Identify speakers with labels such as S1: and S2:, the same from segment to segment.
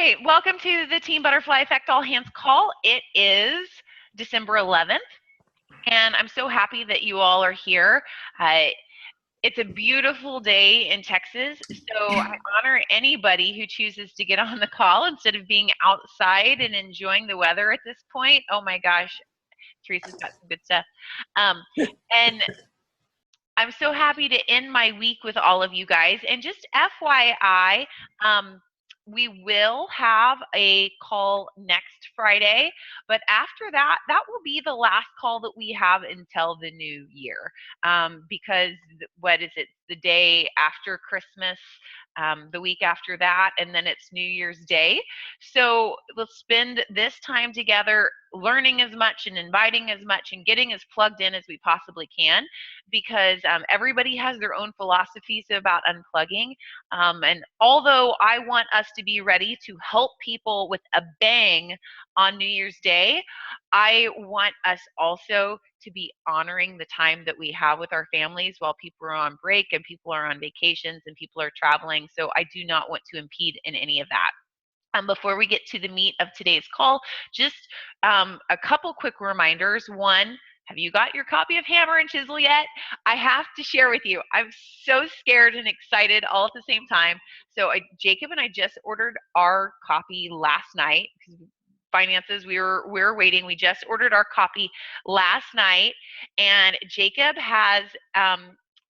S1: right, welcome to the Team Butterfly Effect All Hands call. It is December 11th, and I'm so happy that you all are here. It's a beautiful day in Texas, so I honor anybody who chooses to get on the call instead of being outside and enjoying the weather at this point. Oh my gosh, Teresa's got some good stuff. And I'm so happy to end my week with all of you guys. And just FYI, we will have a call next Friday, but after that, that will be the last call that we have until the new year. Because what is it? The day after Christmas, the week after that, and then it's New Year's Day. So let's spend this time together learning as much and inviting as much and getting as plugged in as we possibly can, because everybody has their own philosophies about unplugging. And although I want us to be ready to help people with a bang on New Year's Day, I want us also to be honoring the time that we have with our families while people are on break and people are on vacations and people are traveling. So I do not want to impede in any of that. Before we get to the meat of today's call, just a couple quick reminders. One, have you got your copy of Hammer and Chisel yet? I have to share with you, I'm so scared and excited all at the same time. So Jacob and I just ordered our copy last night. Finances, we were waiting. We just ordered our copy last night, and Jacob has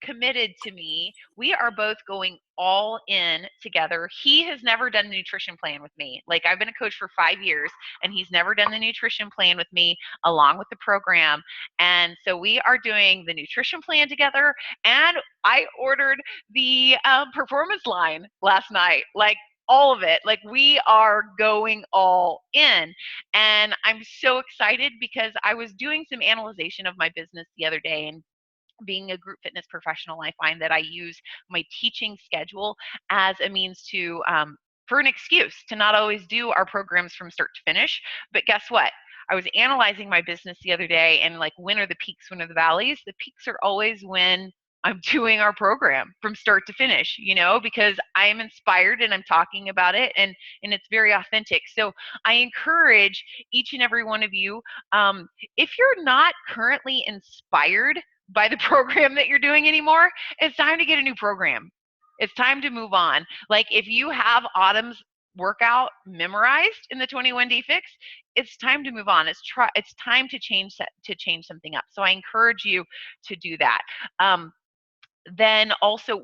S1: committed to me. We are both going all in together. He has never done the nutrition plan with me. Like, I've been a coach for 5 years and he's never done the nutrition plan with me along with the program. And so we are doing the nutrition plan together, and I ordered the performance line last night. Like, all of it. Like, we are going all in. And I'm so excited because I was doing some analyzation of my business the other day, and being a group fitness professional, I find that I use my teaching schedule as a means to for an excuse to not always do our programs from start to finish. But guess what? I was analyzing my business the other day, and like, when are the peaks, when are the valleys? The peaks are always when I'm doing our program from start to finish, because I am inspired and I'm talking about it, and it's very authentic. So I encourage each and every one of you, if you're not currently inspired by the program that you're doing anymore, it's time to get a new program. It's time to move on. Like, if you have Autumn's workout memorized in the 21-day fix, it's time to move on. It's time to change something up. So I encourage you to do that. Then also,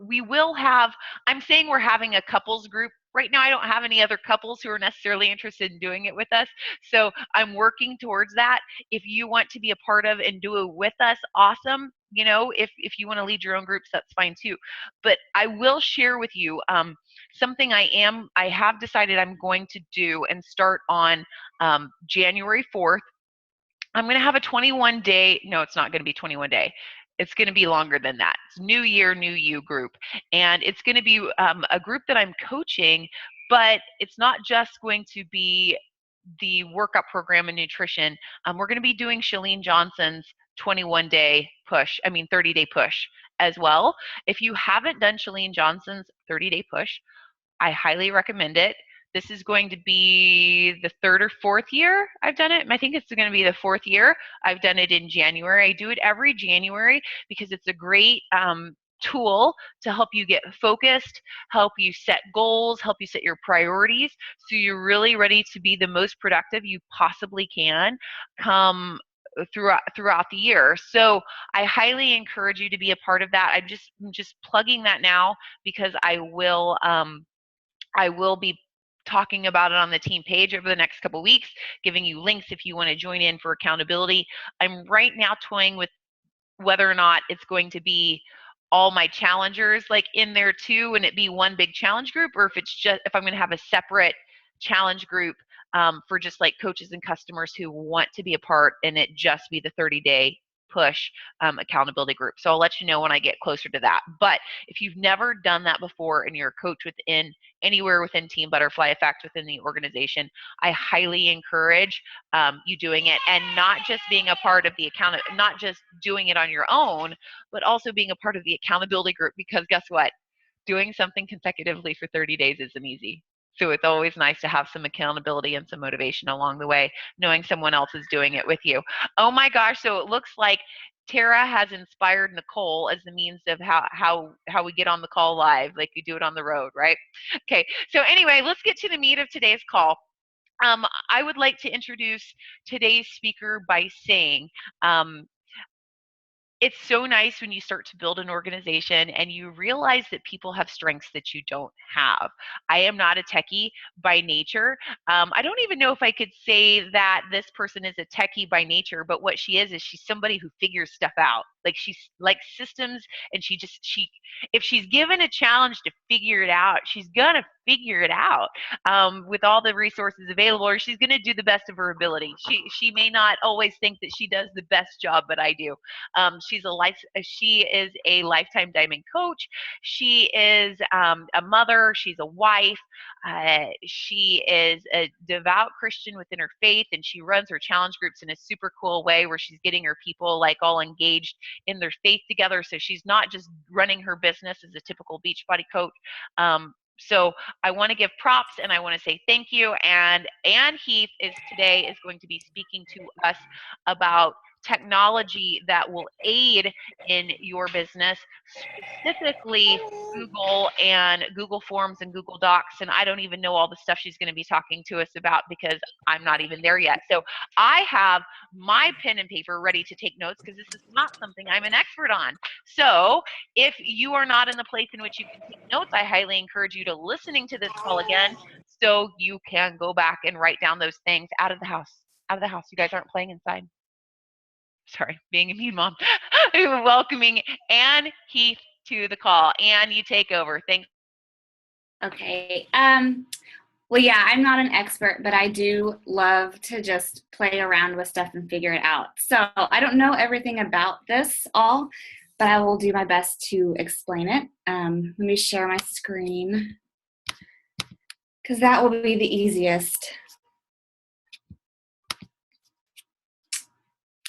S1: I'm saying we're having a couples group. Right now, I don't have any other couples who are necessarily interested in doing it with us. So I'm working towards that. If you want to be a part of and do it with us, awesome. If you want to lead your own groups, that's fine too. But I will share with you something I have decided I'm going to do and start on January 4th. I'm going to have a 21-day. No, it's not going to be 21-day. It's going to be longer than that. It's New Year, New You group. And it's going to be a group that I'm coaching, but it's not just going to be the workout program and nutrition. We're going to be doing Chalene Johnson's 30-day push as well. If you haven't done Chalene Johnson's 30-day push, I highly recommend it. This is going to be the 3rd or 4th year I've done it. I think it's going to be the 4th year. I've done it in January. I do it every January because it's a great tool to help you get focused, help you set goals, help you set your priorities, so you're really ready to be the most productive you possibly can come throughout the year. So I highly encourage you to be a part of that. I'm just plugging that now because I will be talking about it on the team page over the next couple weeks, giving you links if you want to join in for accountability. I'm right now toying with whether or not it's going to be all my challengers like in there too, and it be one big challenge group, or if I'm going to have a separate challenge group for just like coaches and customers who want to be a part, and it just be the 30-day push accountability group. So I'll let you know when I get closer to that. But if you've never done that before and you're a coach anywhere within Team Butterfly Effect within the organization, I highly encourage you doing it, and not just being a part of the not just doing it on your own, but also being a part of the accountability group, because guess what? Doing something consecutively for 30 days isn't easy. So it's always nice to have some accountability and some motivation along the way, knowing someone else is doing it with you. Oh my gosh, so it looks like Tara has inspired Nicole as the means of how we get on the call live, like you do it on the road, right? Okay, so anyway, let's get to the meat of today's call. I would like to introduce today's speaker by saying, it's so nice when you start to build an organization and you realize that people have strengths that you don't have. I am not a techie by nature. I don't even know if I could say that this person is a techie by nature, but what she is she's somebody who figures stuff out. Like she's like systems, and she if she's given a challenge to figure it out, she's gonna figure it out with all the resources available, or she's gonna do the best of her ability. She may not always think that she does the best job, but I do. She is a lifetime diamond coach. She is a mother. She's a wife. She is a devout Christian within her faith, and she runs her challenge groups in a super cool way where she's getting her people like all engaged in their faith together. So she's not just running her business as a typical Beachbody coach. So I want to give props and I want to say thank you. And Ann Heath is going to be speaking to us about technology that will aid in your business, specifically Google and Google Forms and Google Docs. And I don't even know all the stuff she's going to be talking to us about because I'm not even there yet. So I have my pen and paper ready to take notes because this is not something I'm an expert on. So if you are not in the place in which you can take notes, I highly encourage you to listening to this call again so you can go back and write down those things out of the house. Out of the house. You guys aren't playing inside. Sorry, being a mean mom. Welcoming Ann Heath to the call. Ann, you take over. Thanks.
S2: Okay. Well, yeah, I'm not an expert, but I do love to just play around with stuff and figure it out. So I don't know everything about this all, but I will do my best to explain it. Let me share my screen because that will be the easiest.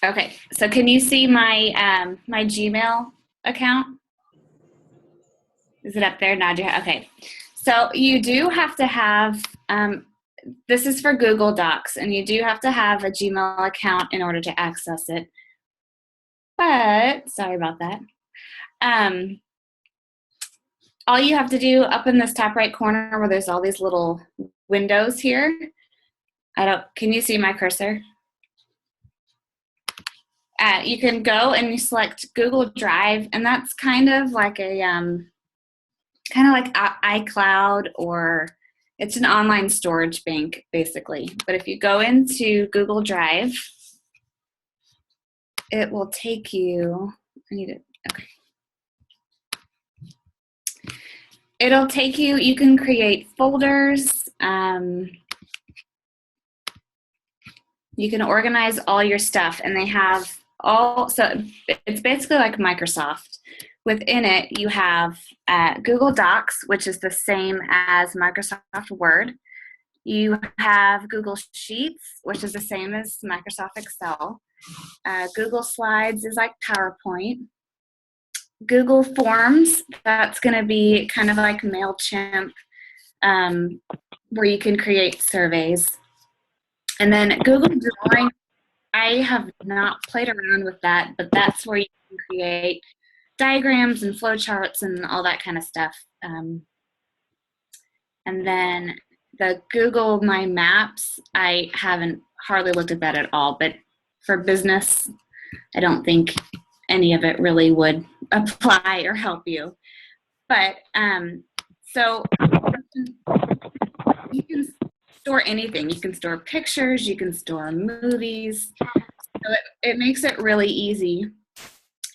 S2: Okay, so can you see my my Gmail account? Is it up there? Nadia? Okay. So you do have to have, this is for Google Docs, and you do have to have a Gmail account in order to access it. But, sorry about that. All you have to do up in this top right corner where there's all these little windows here, can you see my cursor? You can go and you select Google Drive, and that's kind of like a, kind of like iCloud, or it's an online storage bank basically. But if you go into Google Drive, it will take you, okay. It'll take you, you can create folders, you can organize all your stuff, and they have so it's basically like Microsoft. Within it, you have Google Docs, which is the same as Microsoft Word. You have Google Sheets, which is the same as Microsoft Excel. Google Slides is like PowerPoint. Google Forms, that's going to be kind of like MailChimp, where you can create surveys. And then Google Drawing, I have not played around with that, but that's where you can create diagrams and flowcharts and all that kind of stuff. And then the Google My Maps, I haven't hardly looked at that at all, but for business, I don't think any of it really would apply or help you. But so you can store anything. You can store pictures, you can store movies. So it makes it really easy.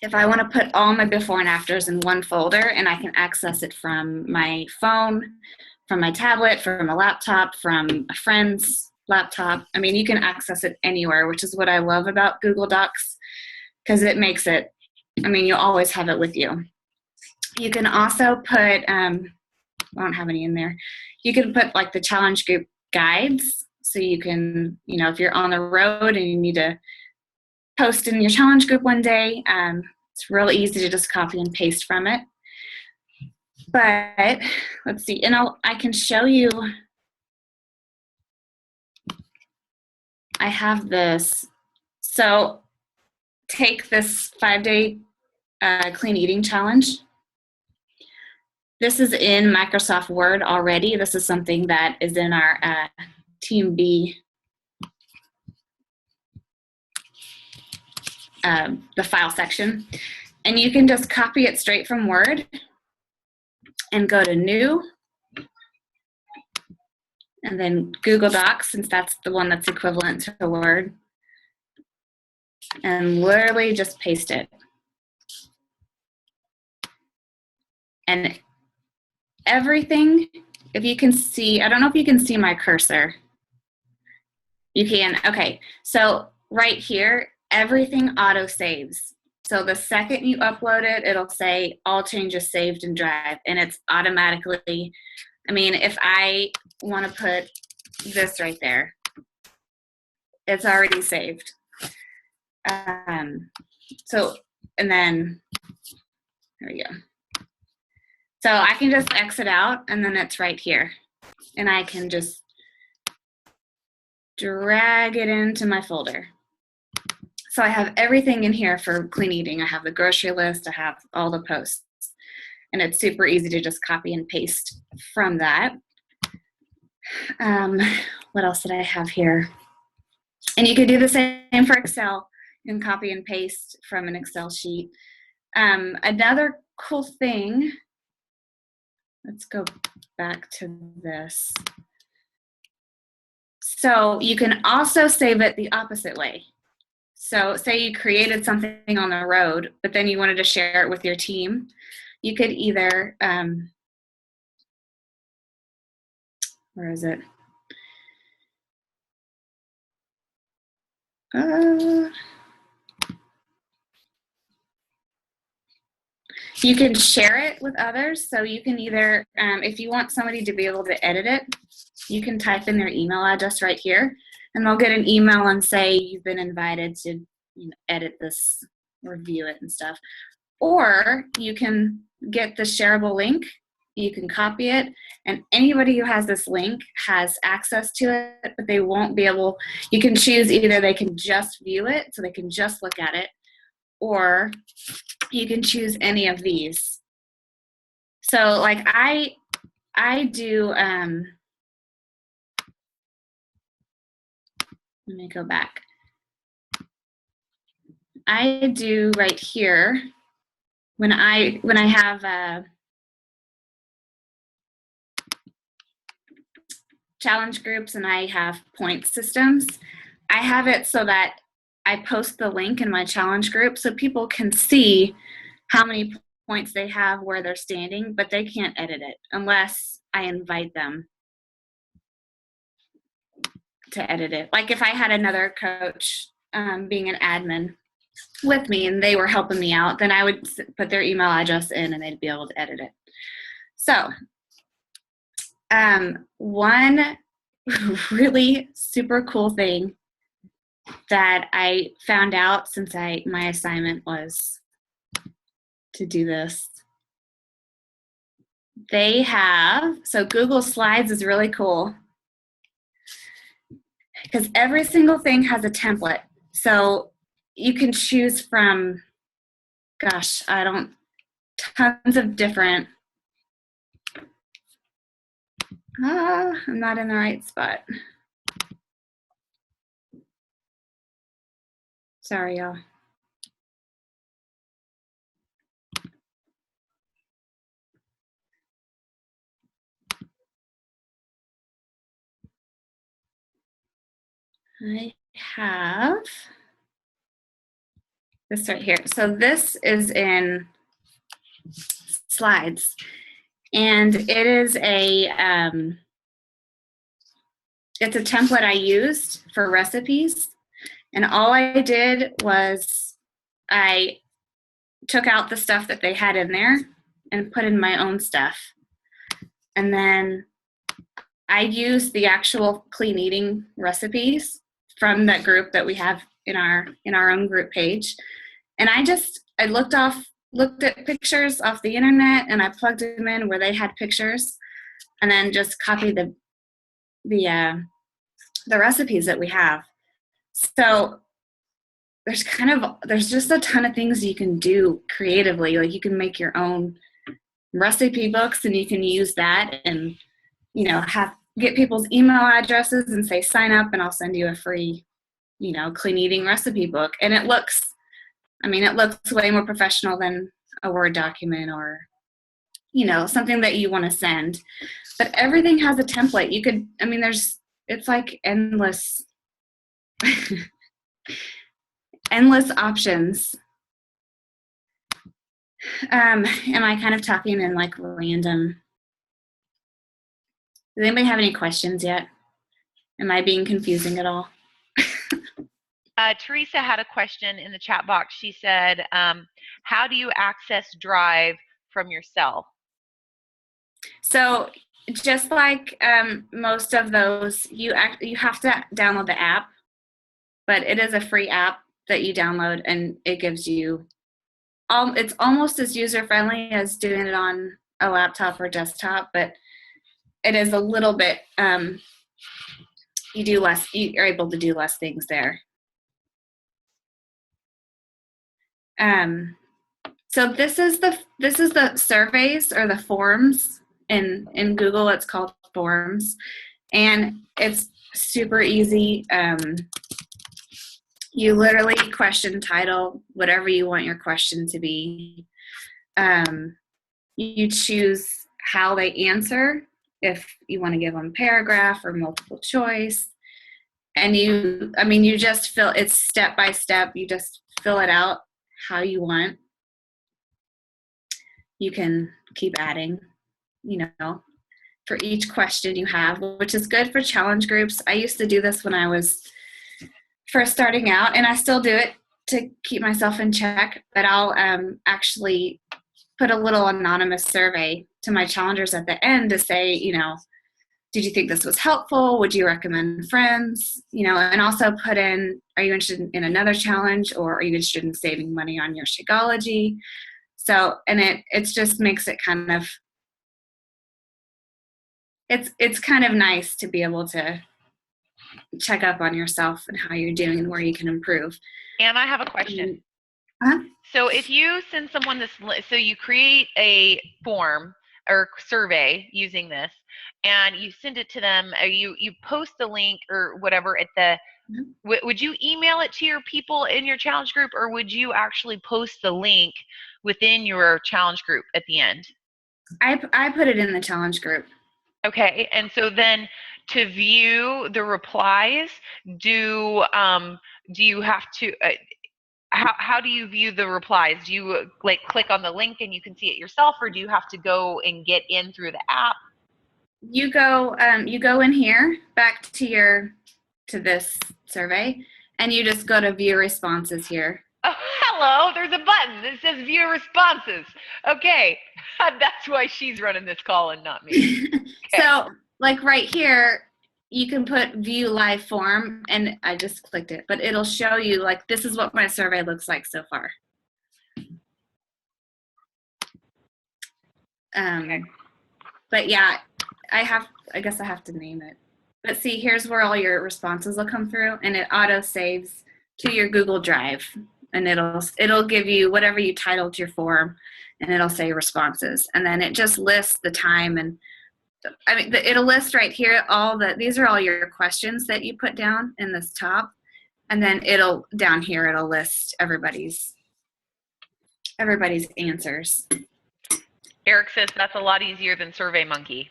S2: If I want to put all my before and afters in one folder, and I can access it from my phone, from my tablet, from a laptop, from a friend's laptop. I mean, you can access it anywhere, which is what I love about Google Docs, because it makes it, I mean, you'll always have it with you. You can also put, I don't have any in there. You can put like the challenge group guides. So you can, you know, if you're on the road and you need to post in your challenge group one day, it's real easy to just copy and paste from it. But let's see, and I can show you I have this. So take this 5-day clean eating challenge. This is in Microsoft Word already. This is something that is in our Team B, the file section. And you can just copy it straight from Word and go to New, and then Google Docs, since that's the one that's equivalent to Word, and literally just paste it. And everything, if you can see, I don't know if you can see my cursor. You can, okay. So right here, everything auto saves. So the second you upload it, it'll say all changes saved in Drive, and it's automatically, I mean, if I want to put this right there, it's already saved. So, and then, there we go. So I can just exit out, and then it's right here. And I can just drag it into my folder. So I have everything in here for clean eating. I have the grocery list, I have all the posts. And it's super easy to just copy and paste from that. What else did I have here? And you could do the same for Excel. You can copy and paste from an Excel sheet. Another cool thing, let's go back to this. So you can also save it the opposite way. So say you created something on the road, but then you wanted to share it with your team. You could either, where is it? You can share it with others. So you can either, if you want somebody to be able to edit it, you can type in their email address right here, and they'll get an email and say you've been invited to edit this, review it and stuff. Or you can get the shareable link, you can copy it, and anybody who has this link has access to it, but they won't be able, you can choose either they can just view it, so they can just look at it, or you can choose any of these. So like I do, let me go back. I do right here, when I have challenge groups and I have point systems, I have it so that I post the link in my challenge group so people can see how many points they have, where they're standing, but they can't edit it unless I invite them to edit it. Like if I had another coach being an admin with me and they were helping me out, then I would put their email address in and they'd be able to edit it. So one really super cool thing that I found out since my assignment was to do this. They have, so Google Slides is really cool because every single thing has a template. So you can choose from, gosh, tons of different, I'm not in the right spot. Sorry, y'all. I have this right here. So this is in Slides, and it is it's a template I used for recipes, and all I did was I took out the stuff that they had in there and put in my own stuff, and then I used the actual clean eating recipes from that group that we have in our own group page, and I looked at pictures off the internet and I plugged them in where they had pictures, and then just copied the recipes that we have. So there's just a ton of things you can do creatively. Like you can make your own recipe books and you can use that and, get people's email addresses and say, sign up and I'll send you a free, clean eating recipe book. And it looks way more professional than a Word document or, something that you want to send. But everything has a template. It's like endless, endless options. Am I kind of talking in like random? Does anybody have any questions yet? Am I being confusing at all?
S1: Teresa had a question in the chat box. She said, how do you access Drive from your cell?
S2: So just like most of those, you have to download the app, but it is a free app that you download and it gives you it's almost as user-friendly as doing it on a laptop or desktop, but it is a little bit you're able to do less things there. So this is the surveys or the forms in Google. It's called forms, and it's super easy. You literally question title whatever you want your question to be. You choose how they answer, if you want to give them paragraph or multiple choice. And you just fill it's step by step. You just fill it out how you want. You can keep adding, for each question you have, which is good for challenge groups. I used to do this when I was first starting out, and I still do it to keep myself in check, but I'll actually put a little anonymous survey to my challengers at the end to say, did you think this was helpful? Would you recommend friends? And also put in, are you interested in another challenge, or are you interested in saving money on your Shakeology? So, and it just makes it kind of, it's kind of nice to be able to check up on yourself and how you're doing and where you can improve.
S1: And I have a question. So if you send someone this, so you create a form or survey using this, and you send it to them, or you post the link or whatever at the, would you email it to your people in your challenge group, or would you actually post the link within your challenge group at the end?
S2: I put it in the challenge group.
S1: Okay, and so then to view the replies, do you have to? How do you view the replies? Do you click on the link and you can see it yourself, or do you have to go and get in through the app?
S2: You go in here back to this survey, and you just go to view responses here.
S1: Oh, hello, there's a button that says view responses. Okay, that's why she's running this call and not me. Okay.
S2: So right here, you can put view live form, and I just clicked it, but it'll show you this is what my survey looks like so far. Okay. But yeah, I guess I have to name it. But see, here's where all your responses will come through, and it auto saves to your Google Drive, and it'll give you whatever you titled your form, and it'll say responses, and then it just lists the time, and it'll list right here these are all your questions that you put down in this top, and then down here it'll list everybody's answers.
S1: Eric says that's a lot easier than SurveyMonkey.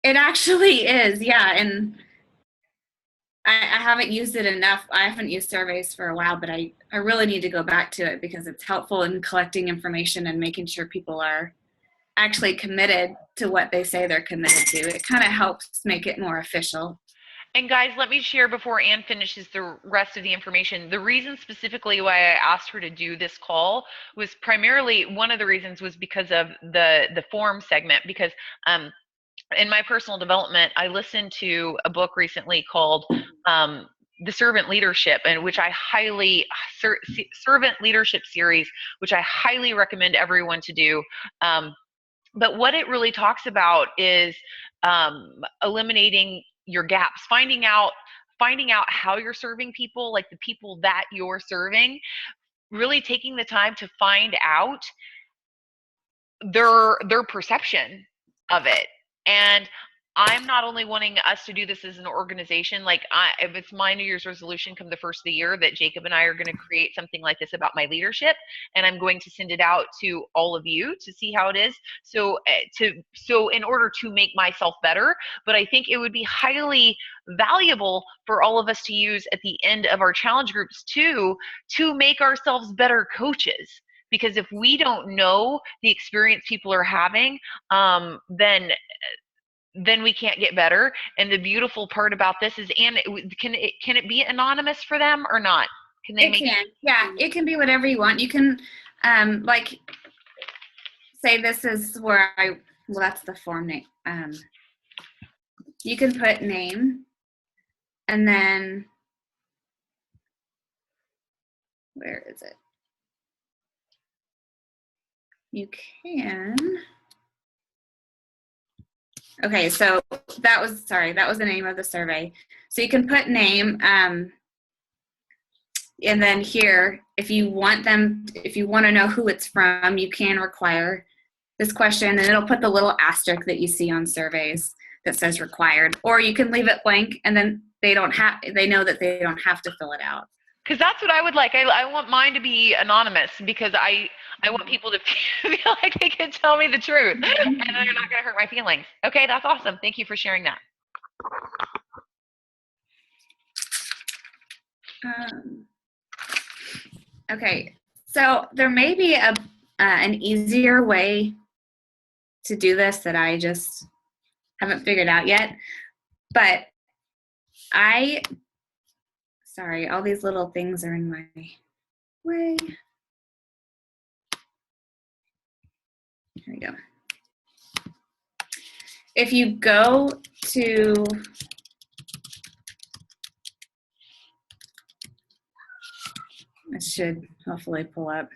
S2: It actually is, yeah, and I haven't used it enough. I haven't used surveys for a while, but I really need to go back to it because it's helpful in collecting information and making sure people are actually committed to what they say they're committed to. It kind of helps make it more official.
S1: And guys, let me share before Ann finishes the rest of the information. The reason specifically why I asked her to do this call was primarily, one of the reasons was because of the form segment, because in my personal development, I listened to a book recently called The Servant Leadership, and which I highly, Servant Leadership series, which I highly recommend everyone to do. But what it really talks about is eliminating your gaps, finding out finding out how you're serving people, like the people that you're serving, really taking the time to find out their perception of it. And I'm not only wanting us to do this as an organization, like if it's my New Year's resolution come the first of the year that Jacob and I are going to create something like this about my leadership, and I'm going to send it out to all of you to see how it is. So in order to make myself better, but I think it would be highly valuable for all of us to use at the end of our challenge groups too, to make ourselves better coaches. Because if we don't know the experience people are having, then we can't get better. And the beautiful part about this is, and can it be anonymous for them or not? Can they make
S2: it? Yeah, it can be whatever you want. You can like say this is where well, that's the form name. You can put name, and then where is it? You can. Okay, so that was the name of the survey. So you can put name, and then here, if you want to know who it's from, you can require this question, and it'll put the little asterisk that you see on surveys that says required, or you can leave it blank, and then they know that they don't have to fill it out.
S1: Because that's what I would like. I want mine to be anonymous, because I want people to feel like they can tell me the truth, and they're not going to hurt my feelings. Okay, that's awesome. Thank you for sharing that.
S2: Okay, so there may be an easier way to do this that I just haven't figured out yet, but sorry, all these little things are in my way. Here we go. If you go to it should hopefully pull up.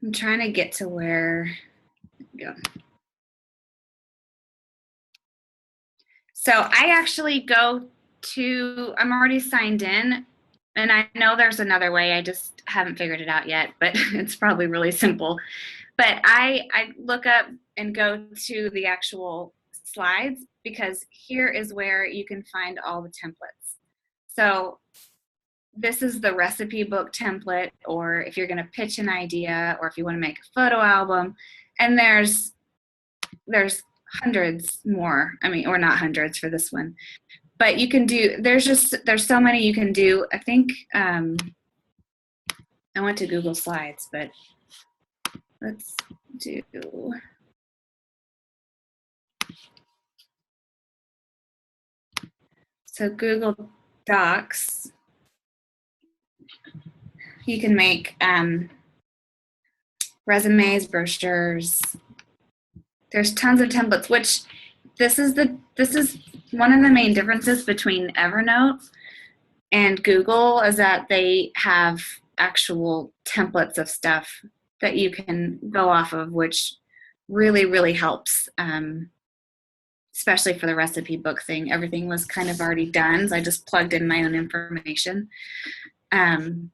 S2: I'm trying to get to where, go. So I actually go to, I'm already signed in, and I know there's another way, I just haven't figured it out yet, but it's probably really simple. But I look up and go to the actual slides, because here is where you can find all the templates. So this is the recipe book template, or if you're going to pitch an idea, or if you want to make a photo album, and there's hundreds more. I mean, or not hundreds for this one, but you can do, there's so many you can do. I think I went to Google Slides, but let's do, so Google Docs, you can make resumes, brochures. There's tons of templates, which this is one of the main differences between Evernote and Google, is that they have actual templates of stuff that you can go off of, which really, really helps, especially for the recipe book thing. Everything was kind of already done, so I just plugged in my own information. And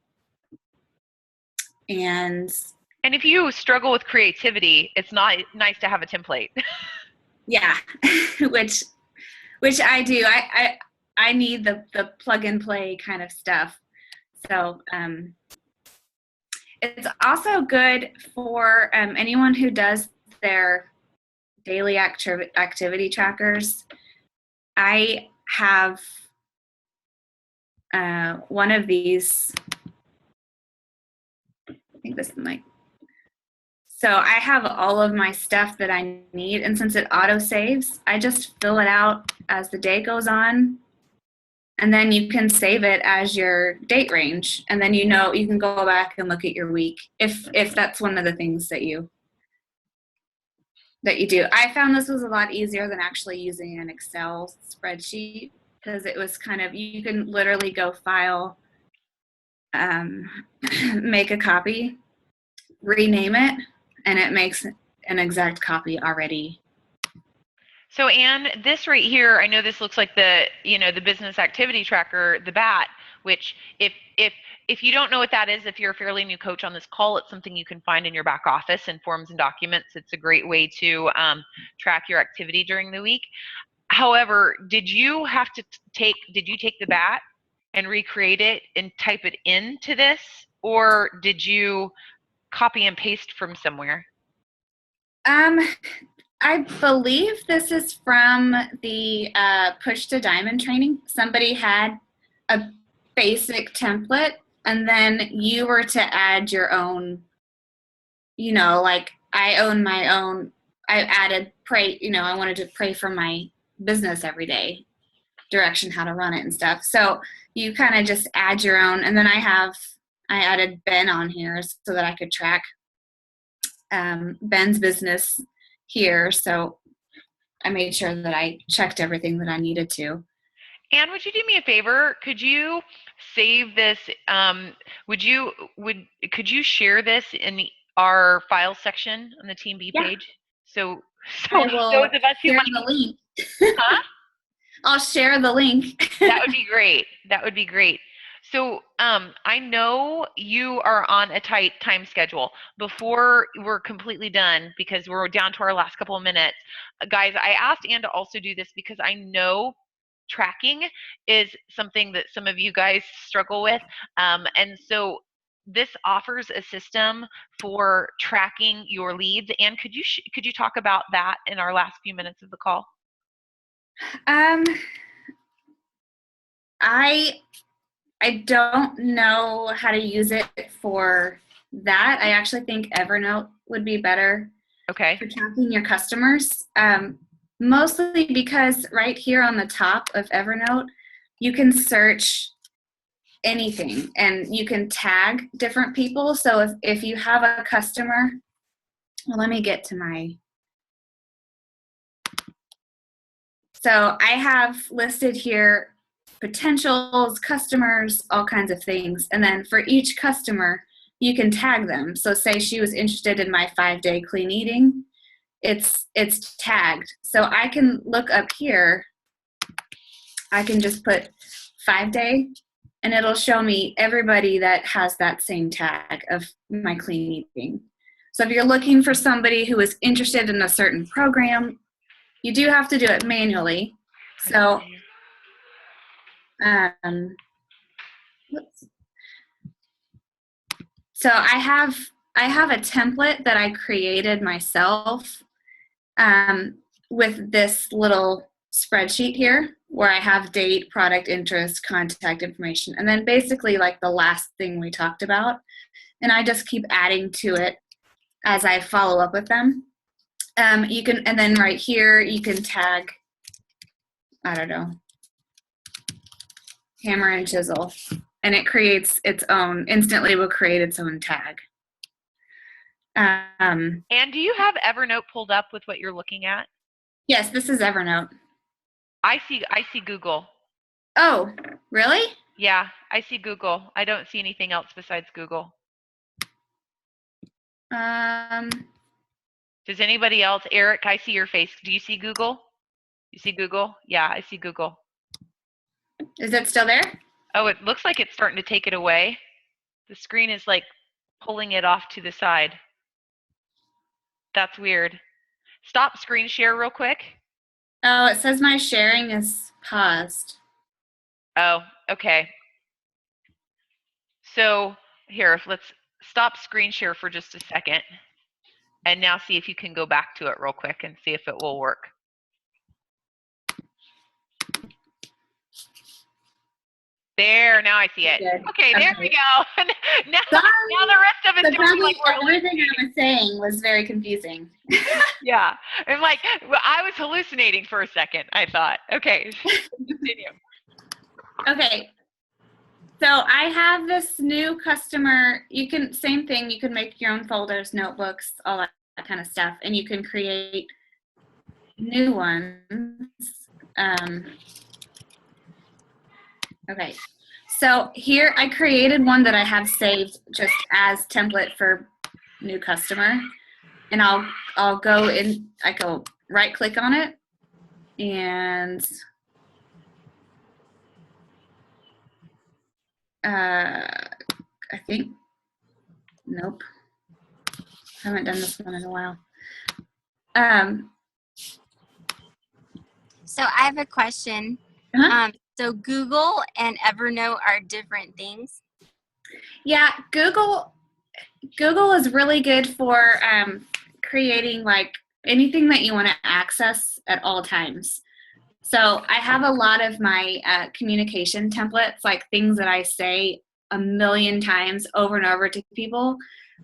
S1: if you struggle with creativity, it's not nice to have a template.
S2: Yeah, which I do. I need the plug and play kind of stuff. So it's also good for anyone who does their daily activity trackers. I have one of these. I think this might. So I have all of my stuff that I need, and since it auto saves, I just fill it out as the day goes on, and then you can save it as your date range, and then you can go back and look at your week if that's one of the things that you do. I found this was a lot easier than actually using an Excel spreadsheet, because it was kind of, you can literally go file, make a copy, rename it, and it makes an exact copy already.
S1: So Anne, this right here, I know this looks like the business activity tracker, the BAT, which if you don't know what that is, if you're a fairly new coach on this call, it's something you can find in your back office in forms and documents. It's a great way to track your activity during the week. However, did you take the BAT and recreate it and type it into this, or did you copy and paste from somewhere?
S2: I believe this is from the Push to Diamond training. Somebody had a basic template, and then you were to add your own, like I own my own. I added pray, I wanted to pray for my business every day, direction how to run it and stuff. So you kind of just add your own, and then I added Ben on here so that I could track Ben's business here. So I made sure that I checked everything that I needed to.
S1: Anne, would you do me a favor? Could you save this? Could you share this in our files section on the Team B page? So
S2: I will
S1: those of us who
S2: share
S1: might
S2: the link.
S1: Huh?
S2: I'll share the link.
S1: That would be great. That would be great. So I know you are on a tight time schedule. Before we're completely done, because we're down to our last couple of minutes, guys, I asked Anne to also do this because I know tracking is something that some of you guys struggle with. And so this offers a system for tracking your leads. Anne, could you talk about that in our last few minutes of the call?
S2: I don't know how to use it for that. I actually think Evernote would be better
S1: for
S2: tracking your customers. Mostly because right here on the top of Evernote, you can search anything and you can tag different people. So if you have a customer, well, let me get to my. So I have listed here potentials, customers, all kinds of things. And then for each customer, you can tag them. So say she was interested in my 5-day clean eating, it's tagged. So I can look up here, I can just put 5-day, and it'll show me everybody that has that same tag of my clean eating. So if you're looking for somebody who is interested in a certain program, you do have to do it manually. So so I have a template that I created myself with this little spreadsheet here where I have date, product interest, contact information, and then basically like the last thing we talked about. And I just keep adding to it as I follow up with them. You can, and then right here, you can tag, I don't know, hammer and chisel, and it creates its own, instantly will create its own tag.
S1: And do you have Evernote pulled up with what you're looking at?
S2: Yes, this is Evernote.
S1: I see Google.
S2: Oh, really?
S1: Yeah, I see Google. I don't see anything else besides Google. Does anybody else? Eric, I see your face. Do you see Google? You see Google? Yeah, I see Google.
S2: Is it still there?
S1: Oh, it looks like it's starting to take it away. The screen is like pulling it off to the side. That's weird. Stop screen share real quick.
S2: Oh, it says my sharing is paused.
S1: Oh, okay. So here, let's stop screen share for just a second. And now see if you can go back to it real quick and see if it will work. There, now I see it. Okay, there we go. now the rest of it's doing like
S2: everything I was saying was very confusing.
S1: Yeah, I'm like, well, I was hallucinating for a second, I thought. Okay, continue.
S2: Okay, so I have this new customer. You can, same thing, you can make your own folders, notebooks, all that kind of stuff, and you can create new ones. Okay, so here I created one that I have saved just as template for new customer. and I'll go in, I go right click on it, and I think, nope, haven't done this one in a while.
S3: So I have a question. So Google and Evernote are different things.
S2: Yeah, Google is really good for creating like anything that you want to access at all times. So I have a lot of my communication templates, like things that I say a million times over and over to people.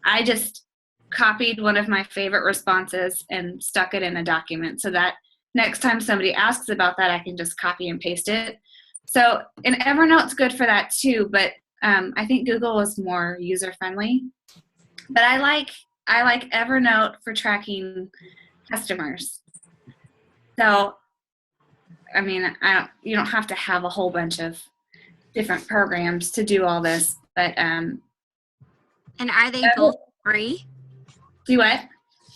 S2: I just copied one of my favorite responses and stuck it in a document so that next time somebody asks about that, I can just copy and paste it. So, and Evernote's good for that too, but I think Google is more user friendly. But I like Evernote for tracking customers. So, I mean, you don't have to have a whole bunch of different programs to do all this, but
S3: and are they both free?
S2: Do what?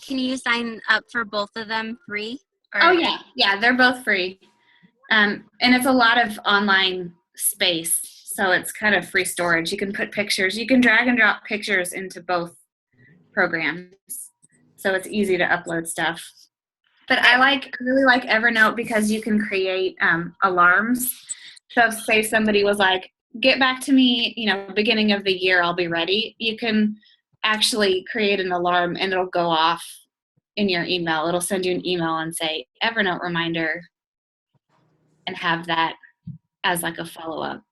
S3: Can you sign up for both of them free?
S2: Oh yeah, they're both free, and it's a lot of online space, so it's kind of free storage. You can put pictures, you can drag and drop pictures into both programs, so it's easy to upload stuff. But I really like Evernote because you can create alarms. So say somebody was like, get back to me, beginning of the year, I'll be ready. You can actually create an alarm and it'll go off in your email. It'll send you an email and say Evernote reminder and have that as like a follow-up.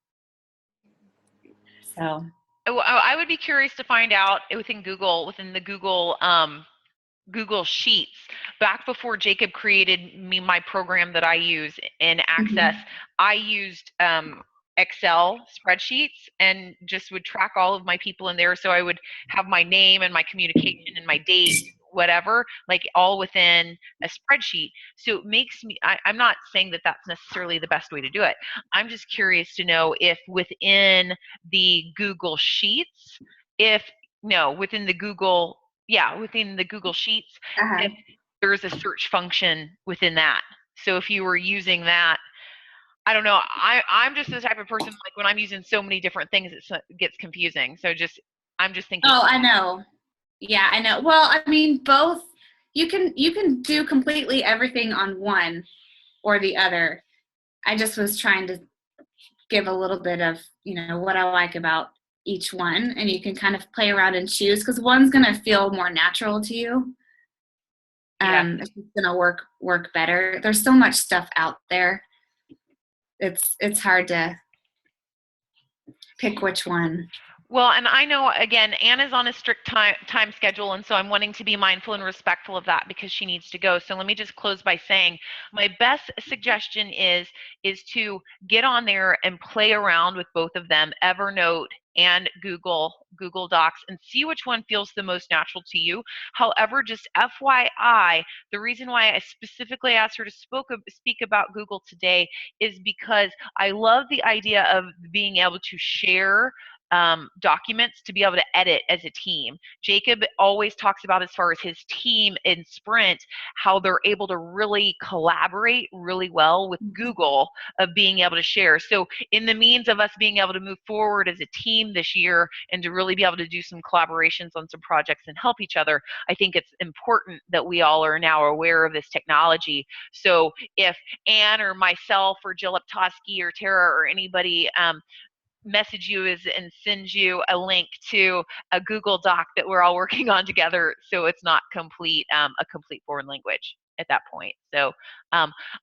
S2: So
S1: I would be curious to find out within the Google Sheets, back before Jacob created my program that I use in Access, I used Excel spreadsheets and just would track all of my people in there. So I would have my name and my communication and my date, whatever, like all within a spreadsheet. So it makes me, I'm not saying that that's necessarily the best way to do it. I'm just curious to know if within the Google Sheets, within the Google Sheets, if there's a search function within that. So if you were using that, I don't know. I'm just the type of person, like when I'm using so many different things, it gets confusing. So I'm just thinking.
S2: Oh, I know. Yeah, I know. Well, I mean, both. You can do completely everything on one or the other. I just was trying to give a little bit of, what I like about each one, and you can kind of play around and choose because one's going to feel more natural to you. It's going to work better. There's so much stuff out there. It's hard to pick which one.
S1: Well, and I know, again, Anna's on a strict time schedule, and so I'm wanting to be mindful and respectful of that because she needs to go. So let me just close by saying my best suggestion is to get on there and play around with both of them, Evernote and Google Docs, and see which one feels the most natural to you. However, just FYI, the reason why I specifically asked her to speak about Google today is because I love the idea of being able to share documents to be able to edit as a team. Jacob always talks about, as far as his team in Sprint, how they're able to really collaborate really well with Google of being able to share. So in the means of us being able to move forward as a team this year and to really be able to do some collaborations on some projects and help each other, I think it's important that we all are now aware of this technology. So if Anne or myself or Jill Uptoski or Tara or anybody message you and send you a link to a Google Doc that we're all working on together, so it's not a complete foreign language at that point. So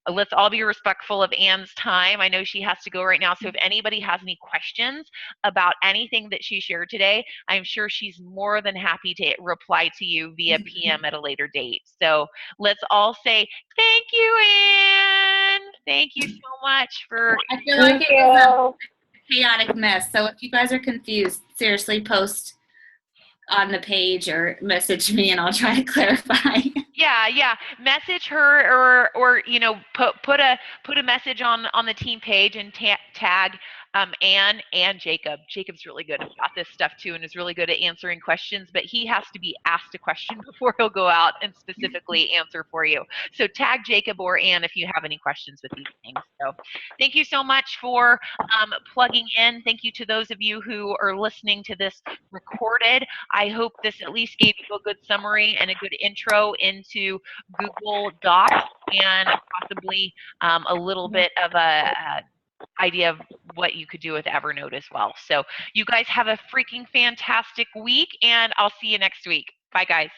S1: let's all be respectful of Anne's time. I know she has to go right now, so if anybody has any questions about anything that she shared today, I'm sure she's more than happy to reply to you via PM at a later date. So let's all say thank you, Anne. Thank you so much for.
S2: I feel like it was a chaotic mess. So if you guys are confused, seriously post on the page or message me and I'll try to clarify.
S1: Yeah. Message her or put a message on the team page and tag Anne and Jacob. Jacob's really good about this stuff too and is really good at answering questions, but he has to be asked a question before he'll go out and specifically answer for you. So tag Jacob or Anne if you have any questions with these things. So thank you so much for plugging in. Thank you to those of you who are listening to this recorded. I hope this at least gave you a good summary and a good intro into Google Docs and possibly a little bit of a idea of what you could do with Evernote as well. So you guys have a freaking fantastic week, and I'll see you next week. Bye, guys.